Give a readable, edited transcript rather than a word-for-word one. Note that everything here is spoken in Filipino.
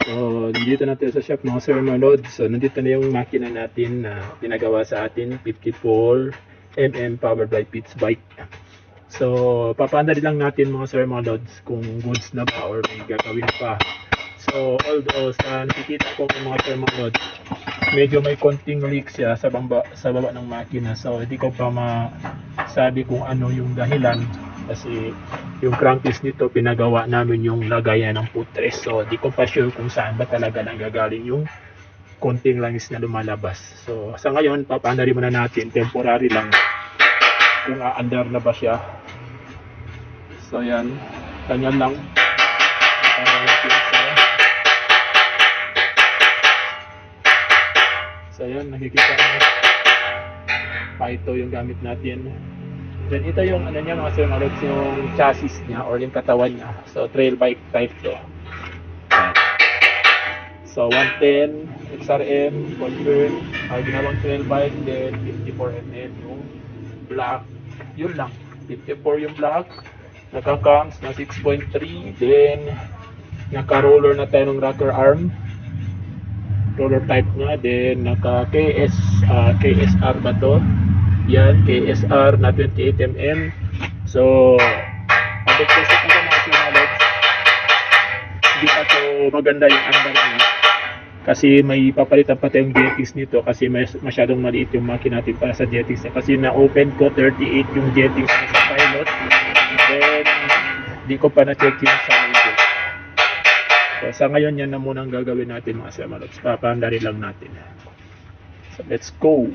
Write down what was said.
So, nandito natin sa shop mga sir mga lods. So, nandito na yung makina natin na pinagawa sa atin, 54mm powered by Pitts Bike. So, papaandali lang natin mga sir mga lods kung goods na ba or may gagawin pa. So, although sa nakikita ko mga sir mga lods, medyo may konting leak siya sa baba ng makina. So, hindi ko pa masabi kung ano yung dahilan. Kasi yung crankcase nito pinagawa namin yung lagayan ng footrest. So di ko pa sure kung saan ba talaga nanggagaling yung konting langis na lumalabas. So sa ngayon papaandari muna natin, temporary lang, kung aandar na ba siya. So yan, ganyan lang. So yan, nakikita nyo pa ito yung gamit natin. Then ito yung ano niya mga sir, yung chassis niya or yung katawan niya. So trail bike type to. So 110 XRM confirm, ginawang trail bike, then 54mm yung black. Yun lang, 54 yung black. Naka-cams na 6.3, then naka-roller na tayo ng rocker arm. Roller type nga, then naka KSR ba to? Yan, KSR na 28mm. So, abot ko sa mga sinalot, hindi pa to maganda yung andar niya. Kasi may papalitan pa tayong jetings nito kasi masyadong maliit yung makina natin para sa jetings. Kasi na-open ko 38 yung jetings sa pilot. Then, di ko pa na-check yung sa major. So, sa ngayon yan na muna ang gagawin natin mga sir. Papaandari lang natin. So, let's go!